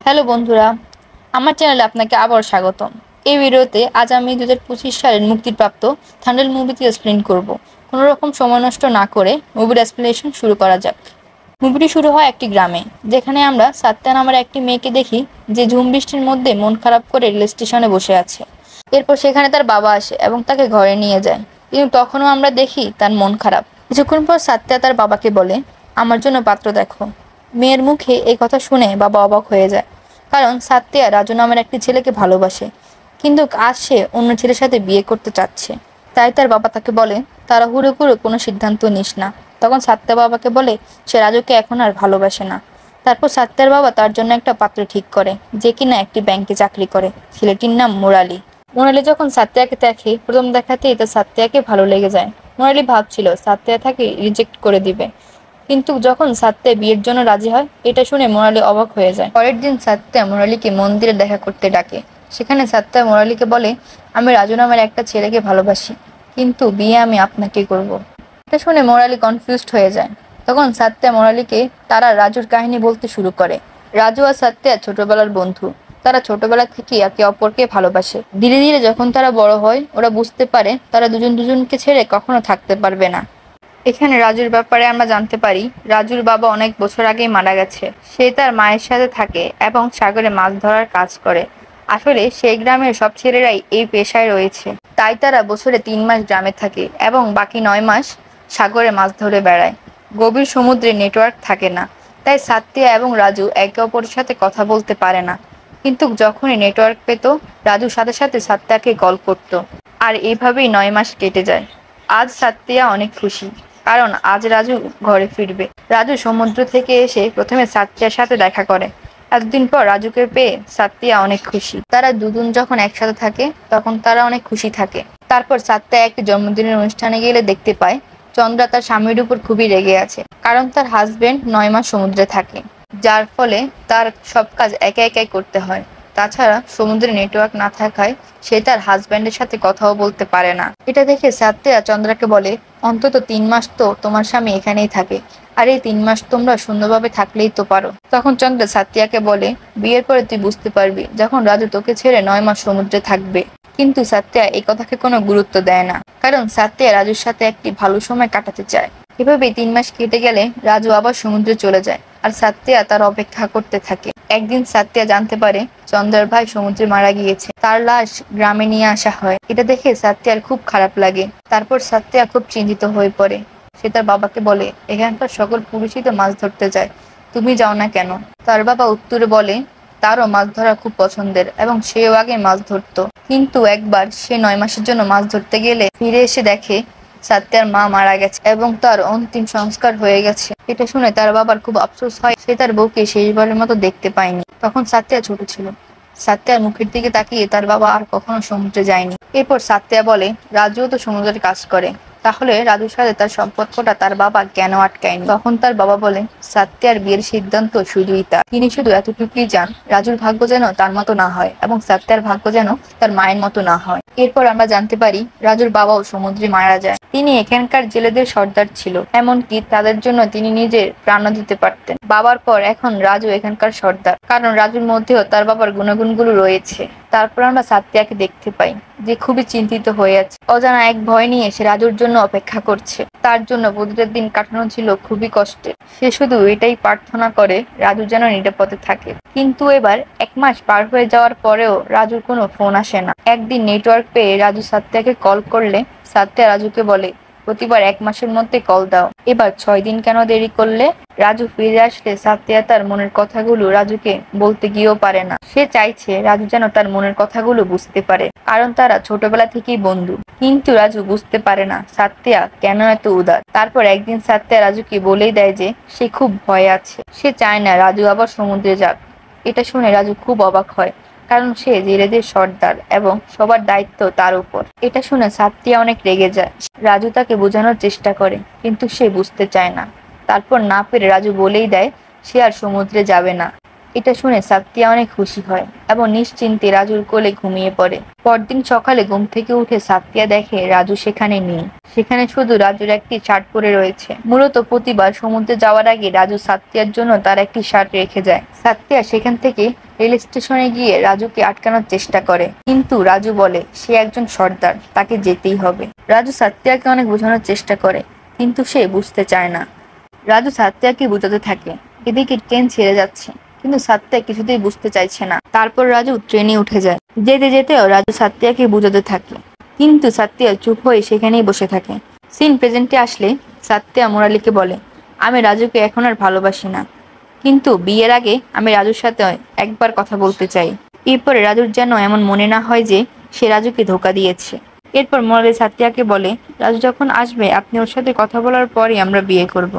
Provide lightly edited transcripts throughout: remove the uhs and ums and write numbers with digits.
Hello বন্ধুরা, আমার চ্যানেলে আপনাকে আবার স্বাগতম। এই ভিডিওতে আজ আমি 2025 সালের মুক্তিপ্রাপ্ত থান্ডেল মুভিটি এক্সপ্লেন করব। কোনো রকম সময় নষ্ট না করে মুভির এক্সপ্লেনেশন শুরু করা যাক। মুভিটি শুরু হয় একটি গ্রামে, যেখানে আমরা সাত্য়া নামের একটি মেয়েকে দেখি যে ঝুম বৃষ্টির মধ্যে মন খারাপ করে রেল স্টেশনে বসে আছে। এরপর সেখানে তার বাবা আসে এবং তাকে ঘরে নিয়ে যায়, কিন্তু তখনও আমরা দেখি তার মন খারাপ। কিছুক্ষণ পর সাত্য়া তার বাবাকে বলে, আমার জন্য পাত্র দেখো। মেয়ের মুখে এই কথা শুনে বাবা অবাক হয়ে যায়, কারণ সাত্য়া রাজু নামের একটি ছেলেকে ভালোবাসে, কিন্তু আজ সে অন্য ছেলের সাথে বিয়ে করতে চাচ্ছে। তাই তার বাবা তাকে বলে, তাড়াহুড়ো করে কোনো সিদ্ধান্ত নিস না। তখন সাত্য়া বাবাকে বলে সে রাজুকে এখন আর ভালোবাসে না। তারপর সাত্যার বাবা তার জন্য একটা পাত্র ঠিক করে, যে কিনা একটি ব্যাংকে চাকরি করে। ছেলেটির নাম মুরালি। মুরালি যখন সাত্যাকে দেখে, প্রথম দেখাতেই তার সাত্যাকে ভালো লেগে যায়। মুরালি ভাবছিল সাত্য়া তাকে রিজেক্ট করে দিবে, কিন্তু যখন সাত্য়া বিয়ের জন্য রাজি হয়, এটা শুনে মুরালি অবাক হয়ে যায়। পরের দিন সাত্য়া মুরালিকে মন্দিরে দেখা করতে ডাকে। সেখানে সাত্য়া মুরালিকে বলে, আমি রাজু নামের একটা ছেলেকে ভালোবাসি, কিন্তু বিয়ে আমি আপনাকে করব। এটা শুনে মুরালি কনফিউজড হয়ে যায়। তখন সাত্য়া মুরালিকে তারা রাজুর কাহিনী বলতে শুরু করে। রাজু আর সাত্য়া ছোটবেলার বন্ধু। তারা ছোটবেলা থেকে একে অপরকে ভালোবাসে। ধীরে ধীরে যখন তারা বড় হয়, ওরা বুঝতে পারে তারা দুজন দুজনকে ছেড়ে কখনো থাকতে পারবে না। এখানে রাজুর ব্যাপারে আমরা জানতে পারি, রাজুর বাবা অনেক বছর আগেই মারা গেছে। সে তার মায়ের সাথে থাকে এবং সাগরে মাছ ধরার কাজ করে। আসলে সেই গ্রামের সব ছেলেরাই এই পেশায় রয়েছে। তাই তারা বছরে 3 মাস গ্রামে থাকে এবং বাকি 9 মাস সাগরে মাছ ধরে বেড়ায়। গভীর সমুদ্রে নেটওয়ার্ক থাকে না, তাই সাত্য়া এবং রাজু একে অপরের সাথে কথা বলতে পারে না। কিন্তু যখনই নেটওয়ার্ক পেত, রাজু সাথে সাথে সাত্যাকে কল করত। আর এইভাবেই 9 মাস কেটে যায়। আজ সাত্য়া অনেক খুশি, কারণ আজ রাজু ঘরে ফিরবে। রাজু সমুদ্র থেকে এসে প্রথমে সাত্যার সাথে দেখা করে। এতদিন পর রাজুকে পেয়ে সাত্য়া অনেক খুশি। তারা দুজন যখন একসাথে থাকে, তখন তারা অনেক খুশি থাকে। তারপর সাত্য়া একটি জন্মদিনের অনুষ্ঠানে গেলে দেখতে পায় চন্দ্রা তার স্বামীর উপর খুবই রেগে আছে, কারণ তার হাজবেন্ড 9 মাস সমুদ্রে থাকে, যার ফলে তার সব কাজ একা একাই করতে হয়। তাছাড়া সমুদ্রে নেটওয়ার্ক না থাকায় সে তার হাজব্যান্ডের সাথে কথাও বলতে পারে না। এটা দেখে সাত্য়া চন্দ্রাকে বলে, অন্তত 3 মাস তো তোমার স্বামী এখানেই থাকে, আর এই 3 মাস তোমরা সুন্দরভাবে থাকলেই তো পারো। তখন চন্দ্রা সাত্যাকে বলে, বিয়ের পরে তুই বুঝতে পারবি, যখন রাজু তোকে ছেড়ে 9 মাস সমুদ্রে থাকবে। কিন্তু সাত্য়া এই কথাকে কোনো গুরুত্ব দেয় না, কারণ সাত্য়া রাজুর সাথে একটি ভালো সময় কাটাতে চায়। এভাবে 3 মাস কেটে গেলে রাজু আবার সমুদ্রে চলে যায়, আর সাত্য়া তার অপেক্ষা করতে থাকে। একদিন সাত্য়া জানতে পারে চন্দ্রার ভাই সমুদ্রে মারা গিয়েছে। তার লাশ গ্রামে নিয়ে আসা হয়। এটা দেখে সাত্যার খুব খারাপ লাগে। তারপর সাত্য়া খুব চিন্তিত হয়ে পড়ে। সে তার বাবাকে বলে, এখানকার সকল পুরুষই তো মাছ ধরতে যায়, তুমি যাও না কেন? তার বাবা উত্তরে বলে, তারও মাছ ধরা খুব পছন্দের এবং সেও আগে মাছ ধরতো, কিন্তু একবার সে 9 মাসের জন্য মাছ ধরতে গেলে ফিরে এসে দেখে সাত্যার মা মারা গেছে এবং তার অন্তিম সংস্কার হয়ে গেছে। এটা শুনে তার বাবার খুব আফসোস হয়। সে তার বউকে শেষবারের মতো দেখতে পায়নি। তখন সাত্য়া ছোট ছিল। সাত্যার মুখের দিকে তাকিয়ে তার বাবা আর কখনো সমুদ্রে যায়নি। এরপর সাত্য়া বলে, রাজুও তো সমুদ্রের কাজ করে, তাহলে রাজুর সাথে তার সম্পর্কটা তার বাবা কেন আটকায়নি? তখন তার বাবা বলে, সাত্যার বিয়ের সিদ্ধান্ত শুধুই তার। তিনি শুধু এতটুকুই চান, রাজুর ভাগ্য যেন তার মতো না হয় এবং সাত্যার ভাগ্য যেন তার মায়ের মতো না হয়। এরপর আমরা জানতে পারি রাজুর বাবাও সমুদ্রে মারা যায়। তিনি এখানকার জেলেদের সর্দার ছিল, এমনকি তাদের জন্য তিনি নিজের প্রাণও দিতে পারতেন। বাবার পর এখন রাজু এখানকার সর্দার, কারণ রাজুর মধ্যেও তার বাবার গুণাগুণগুলো রয়েছে। তারপর আমরা সাত্যাকে দেখতে পাই যে খুবই চিন্তিত হয়ে আছে। অজানা এক ভয় নিয়ে সে রাজুর জন্য অপেক্ষা করছে। তার জন্য প্রতিটা দিন কাটানো ছিল খুবই কষ্টের। সে শুধু এটাই প্রার্থনা করে রাজু যেন নিরাপদে থাকে। কিন্তু এবার 1 মাস পার হয়ে যাওয়ার পরেও রাজুর কোনো ফোন আসে না। একদিন নেটওয়ার্ক পেয়ে রাজু সাত্যাকে কল করলে সাত্যা রাজুকে বলে, প্রতিবার 1 মাসের মধ্যে কল দাও, এবার 6 দিন কেন দেরি করলে? রাজু ফিরে আসলে সাত্যা তার মনের কথাগুলো রাজুকে বলতে গিয়েও পারে না। সে চাইছে রাজু যেন তার মনের কথাগুলো বুঝতে পারে, কারণ তারা ছোটবেলা থেকেই বন্ধু। কিন্তু রাজু বুঝতে পারে না সাত্যা কেন এত উদার। তারপর একদিন সাত্যা রাজুকে বলেই দেয় যে সে খুব ভয়ে আছে। সে চায় না রাজু আবার সমুদ্রে যাক। এটা শুনে রাজু খুব অবাক হয়, কারণ সে জেলেদের সর্দার এবং সবার দায়িত্ব তার উপর। এটা শুনে সাত্যা অনেক রেগে যায়। রাজু তাকে বোঝানোর চেষ্টা করে, কিন্তু সে বুঝতে চায় না। তারপর না পেরে রাজু বলেই দেয় সে আর সমুদ্রে যাবে না। এটা শুনে সাত্তিয়া অনেক খুশি হয় এবং নিশ্চিন্তে রাজুর কোলে ঘুমিয়ে পড়ে। পরদিন সকালে ঘুম থেকে উঠে সাত্তিয়া দেখে রাজু সেখানে নেই। সেখানে শুধু রাজুর একটি শার্ট পরে রয়েছে। মূলত প্রতিবার সমুদ্রে যাওয়ার আগে রাজু সাত্তিয়ার জন্য তার একটি শার্ট রেখে যায়। সাত্তিয়া সেখান থেকে রেল স্টেশনে গিয়ে রাজুকে আটকানোর চেষ্টা করে, কিন্তু রাজু বলে সে একজন সর্দার, তাকে যেতেই হবে। রাজু সাত্তিয়াকে অনেক বোঝানোর চেষ্টা করে, কিন্তু সে বুঝতে চায় না। রাজু সাত্তিয়াকে বোঝাতে থাকে এদিকে ট্রেন ছেড়ে যাচ্ছে, কিন্তু সাত্তিয়া কিছুতেই বুঝতে চাইছে না। তারপর রাজু ট্রেনে উঠে যায়। যেতে যেতেও রাজু সাত্তিয়াকে বোঝাতে থাকে, কিন্তু সাত্তিয়া চুপ হয়ে সেখানেই বসে থাকে। সিন প্রেজেন্টে আসলে সাত্তিয়া মুরালিকে বলে, আমি রাজুকে এখন আর ভালোবাসি না, কিন্তু বিয়ের আগে আমি রাজুর সাথে একবার কথা বলতে চাই। এরপরে রাজুর যেন এমন মনে না হয় যে সে রাজুকে ধোঁকা দিয়েছে। এরপর মুরালি সাত্তিয়াকে বলে, রাজু যখন আসবে আপনি ওর সাথে কথা বলার পরই আমরা বিয়ে করব।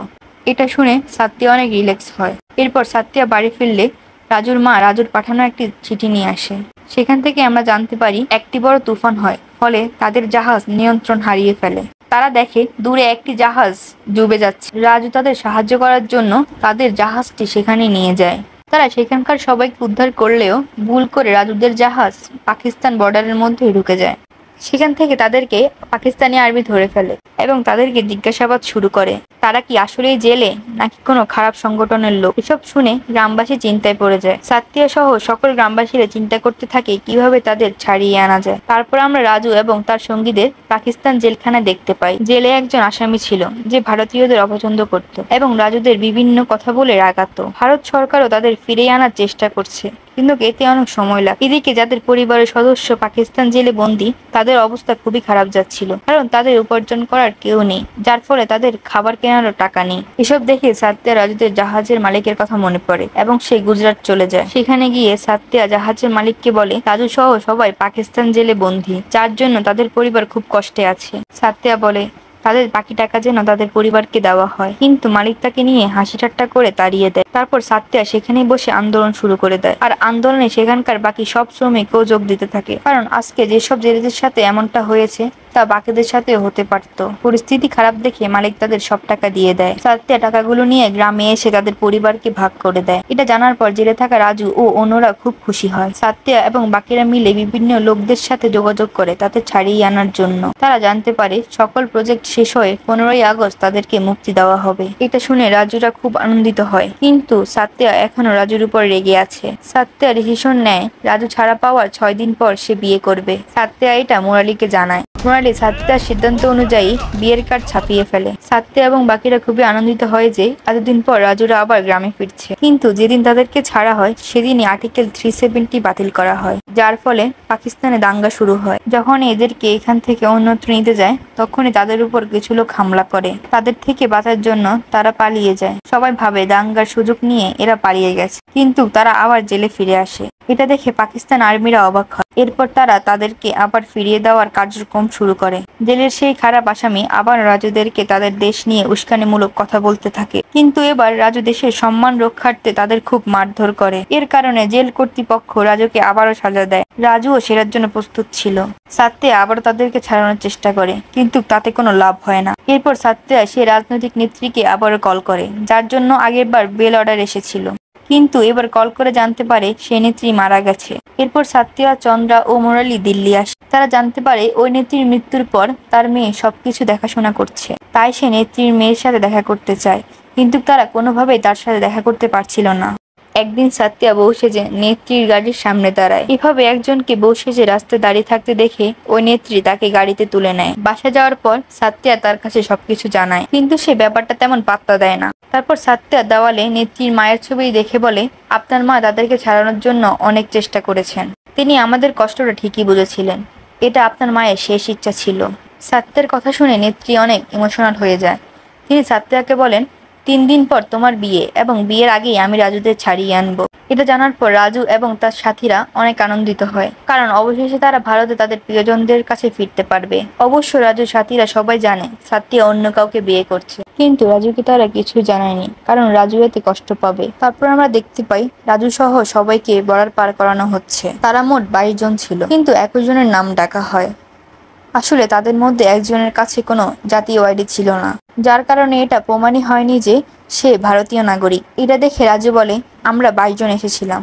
এটা শুনে সাত্তিয়া অনেক রিল্যাক্স হয়। এরপর সাত্তিয়া বাড়ি ফিরলে রাজুর মা রাজুর পাঠানো একটি চিঠি নিয়ে আসে। সেখান থেকে আমরা জানতে পারি একটি বড় তুফান হয়, ফলে তাদের জাহাজ নিয়ন্ত্রণ হারিয়ে ফেলে। তারা দেখে দূরে একটি জাহাজ ডুবে যাচ্ছে। রাজু তাদের সাহায্য করার জন্য তাদের জাহাজটি সেখানে নিয়ে যায়। তারা সেখানকার সবাইকে উদ্ধার করলেও ভুল করে রাজুদের জাহাজ পাকিস্তান বর্ডারের মধ্যে ঢুকে যায়। সেখান থেকে তাদেরকে পাকিস্তানি আর্মি ধরে ফেলে এবং তাদেরকে জিজ্ঞাসাবাদ শুরু করে তারা কি আসলেই জেলে নাকি কোনো খারাপ সংগঠনের লোক। এসব শুনে গ্রামবাসী চিন্তায় পড়ে যায়। সাত্তিয়া সহ সকল গ্রামবাসীরা চিন্তা করতে থাকে কিভাবে তাদের ছাড়িয়ে আনা যায়। তারপর আমরা রাজু এবং তার সঙ্গীদের পাকিস্তান জেলখানায় দেখতে পাই। জেলে একজন আসামি ছিল যে ভারতীয়দের অপছন্দ করত এবং রাজুদের বিভিন্ন কথা বলে রাগাতো। ভারত সরকারও তাদের ফিরিয়ে আনার চেষ্টা করছে, কিন্তু এতে অনেক সময় লাগে। এদিকে যাদের পরিবারের সদস্য পাকিস্তান জেলে বন্দী তাদের অবস্থা খুবই খারাপ যাচ্ছিল, কারণ তাদের উপার্জন করার কেউ নেই, যার ফলে তাদের খাবার কেনারও টাকা নেই। এসব দেখে সাত্তিয়া রাজুদের জাহাজের মালিকের কথা মনে পড়ে এবং সে গুজরাট চলে যায়। সেখানে গিয়ে সাত্তিয়া জাহাজের মালিককে বলে রাজু সহ সবাই পাকিস্তান জেলে বন্দী, যার জন্য তাদের পরিবার খুব কষ্টে আছে। সাত্তিয়া বলে তাদের বাকি টাকা যেন তাদের পরিবারকে দেওয়া হয়, কিন্তু মালিক তাকে নিয়ে হাসি ঠাট্টা করে তাড়িয়ে দেয়। তারপর সাত্তিয়া সেখানেই বসে আন্দোলন শুরু করে দেয়, আর আন্দোলনে সেখানকার বাকি সব শ্রমিকও যোগ দিতে থাকে, কারণ আজকে যেসব জেলেদের সাথে এমনটা হয়েছে তা বাকিদের সাথেও হতে পারত। পরিস্থিতি খারাপ দেখে মালিক তাদের সব টাকা দিয়ে দেয়। সাত্তিয়া টাকাগুলো নিয়ে গ্রামে এসে তাদের পরিবারকে ভাগ করে দেয়। এটা জানার পর জেলে থাকা রাজু ও অন্যরা খুব খুশি হয়। সাত্তিয়া এবং বাকিরা মিলে বিভিন্ন লোকদের সাথে যোগাযোগ করে তাদের ছাড়িয়ে আনার জন্য। তারা জানতে পারে সকল প্রজেক্ট শেষ হয়ে 15ই আগস্ট তাদেরকে মুক্তি দেওয়া হবে। এটা শুনে রাজুরা খুব আনন্দিত হয়, কিন্তু সাত্তিয়া এখনো রাজুর উপর রেগে আছে। সাত্তিয়া ডিসিশন নেয় রাজু ছাড়া পাওয়ার 6 দিন পর সে বিয়ে করবে। সাত্তিয়া এটা মুরালিকে জানায়। মুরালি সাত্তিয়ার সিদ্ধান্ত অনুযায়ী বিয়ের কার্ড ছাপিয়ে ফেলে। সাত্তিয়া এবং বাকিরা খুবই আনন্দিত হয় যে এতদিন পর রাজুরা আবার গ্রামে ফিরছে। কিন্তু যেদিন তাদেরকে ছাড়া হয় সেদিনই আর্টিকেল 370 বাতিল করা হয়, যার ফলে পাকিস্তানে দাঙ্গা শুরু হয়। যখন এদেরকে এখান থেকে অন্যত্র নিতে যায় তখনই তাদের উপর কিছু লোক হামলা করে। তাদের থেকে বাঁচার জন্য তারা পালিয়ে যায়। সবাই ভাবে দাঙ্গার সুযোগ নিয়ে এরা পালিয়ে গেছে, কিন্তু তারা আবার জেলে ফিরে আসে। এটা দেখে পাকিস্তান আর্মিরা অবাক হয়। এরপর তারা তাদেরকে আবার ফিরিয়ে দেওয়ার কার্যক্রম শুরু করে। জেলের সেই খারাপ আসামি আবার রাজুদেরকে তাদের দেশ নিয়ে উস্কানিমূলক কথা বলতে থাকে, কিন্তু এবার রাজু দেশের সম্মান রক্ষার্থে তাদের খুব মারধর করে। এর কারণে জেল কর্তৃপক্ষ রাজুকে আবারও সাজা দেয়। রাজুও সেটার জন্য প্রস্তুত ছিল। সাত্তিয়া আবারও তাদেরকে ছাড়ানোর চেষ্টা করে, কিন্তু তাতে কোনো লাভ হয় না। এরপর সাত্তিয়া সে রাজনৈতিক নেত্রীকে আবারও কল করে, যার জন্য আগেরবার বেল অর্ডার এসেছিল, কিন্তু এবার কল করে জানতে পারে সেই নেত্রী মারা গেছে। এরপর সাত্তিয়া, চন্দ্রা ও মুরালি দিল্লি আসে। তারা জানতে পারে ওই নেত্রীর মৃত্যুর পর তার মেয়ে সবকিছু দেখাশোনা করছে, তাই সে নেত্রীর মেয়ের সাথে দেখা করতে চায়, কিন্তু তারা কোনোভাবেই তার সাথে দেখা করতে পারছিল না। একদিন সাত্তিয়া বউ সেজে নেত্রীর গাড়ির সামনে দাঁড়ায়। এভাবে একজনকে বউ সেজে রাস্তায় দাঁড়িয়ে থাকতে দেখে ওই নেত্রী তাকে গাড়িতে তুলে নেয়। বাসা যাওয়ার পর সাত্তিয়া তার কাছে সবকিছু জানায়, কিন্তু সে ব্যাপারটা তেমন পাত্তা দেয় না। তারপর সাত্তিয়া দেওয়ালে নেত্রীর মায়ের ছবি দেখে বলে, আপনার মা তাদেরকে ছাড়ানোর জন্য অনেক চেষ্টা করেছেন, তিনি আমাদের কষ্টটা ঠিকই বুঝেছিলেন, এটা আপনার মায়ের শেষ ইচ্ছা ছিল। সাত্তিয়ার কথা শুনে নেত্রী অনেক ইমোশনাল হয়ে যায়। তিনি সাত্তিয়াকে বলেন, 3 দিন পর তোমার বিয়ে এবং বিয়ের আগেই আমি রাজুদের ছাড়িয়ে আনবো। এটা জানার পর রাজু এবং তার সাথীরা অনেক আনন্দিত হয়, কারণ অবশেষে তারা ভারতে তাদের প্রিয়জনদের কাছে ফিরতে পারবে। অবশ্য রাজুর সাথীরা সবাই জানে সাত্তিয়া অন্য কাউকে বিয়ে করছে, কিন্তু রাজুকে তারা কিছু জানায়নি, কারণ রাজু এতে কষ্ট পাবে। তারপর আমরা দেখতে পাই রাজু সহ সবাইকে বর্ডার পার করানো হচ্ছে। তারা মোট 22 জন ছিল, কিন্তু 21 জনের নাম ডাকা হয়। আসলে তাদের মধ্যে একজনের কাছে কোনো জাতীয় আইডি ছিল না, যার কারণে এটা প্রমাণই হয়নি যে সে ভারতীয় নাগরিক। এটা দেখে রাজু বলে, আমরা 22 জন এসেছিলাম,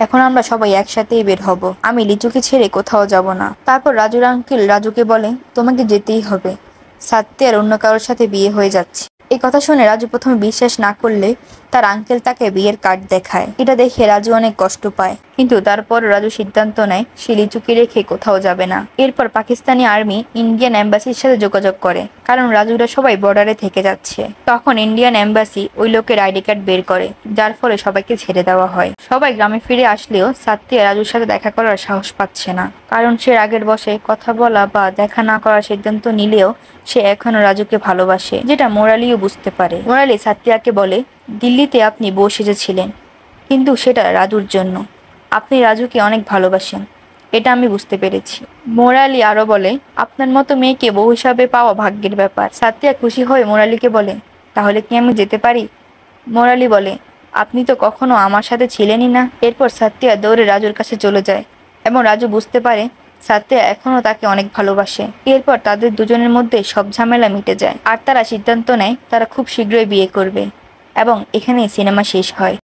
এখন আমরা সবাই একসাথেই বের হব। আমি লিচুকে ছেড়ে কোথাও যাব না। তারপর রাজুর আঙ্কেল রাজুকে বলে, তোমাকে যেতেই হবে, সাত্যার অন্য কারোর সাথে বিয়ে হয়ে যাচ্ছে। এই কথা শুনে রাজু প্রথমে বিশ্বাস না করলে তার আঙ্কেল তাকে বিয়ের কার্ড দেখায়। এটা দেখে রাজু অনেক কষ্ট পায়, কিন্তু তারপর রাজু সিদ্ধান্ত নেয় সে লিচুকে রেখে কোথাও যাবে না। এরপর পাকিস্তানি আর্মি ইন্ডিয়ান এম্বাসির সাথে যোগাযোগ করে, কারণ রাজুরা সবাই বর্ডারে থেকে যাচ্ছে। তখন ইন্ডিয়ান এম্বাসি ওই লোকের আইডি কার্ড বের করে, যার ফলে সবাইকে ছেড়ে দেওয়া হয়। সবাই গ্রামে ফিরে আসলেও সাত্তিয়া রাজুর সাথে দেখা করার সাহস পাচ্ছে না, কারণ সে রাগের বশে কথা বলা বা দেখা না করার সিদ্ধান্ত নিলেও সে এখনো রাজুকে ভালোবাসে, যেটা মোরালিও বুঝতে পারে। মোরালি সাত্তিয়াকে বলে, দিল্লিতে আপনি বউ সেজেছিলেন, কিন্তু সেটা রাজুর জন্য। আপনি রাজুকে অনেক ভালোবাসেন, এটা আমি বুঝতে পেরেছি। মোরালি আরো বলে, আপনার মতো মেয়েকে বউ হিসাবে পাওয়া ভাগ্যের ব্যাপার। সাত্তিয়া খুশি হয়ে মোরালিকে বলে, তাহলে কি আমি যেতে পারি? মোরালি বলে, আপনি তো কখনো আমার সাথে ছিলেনই না। এরপর সাত্তিয়া দৌড়ে রাজুর কাছে চলে যায় এবং রাজু বুঝতে পারে সাত্তিয়া এখনো তাকে অনেক ভালোবাসে। এরপর তাদের দুজনের মধ্যে সব ঝামেলা মিটে যায় আর তারা সিদ্ধান্ত নেয় তারা খুব শীঘ্রই বিয়ে করবে, এবং এখানেই সিনেমা শেষ হয়।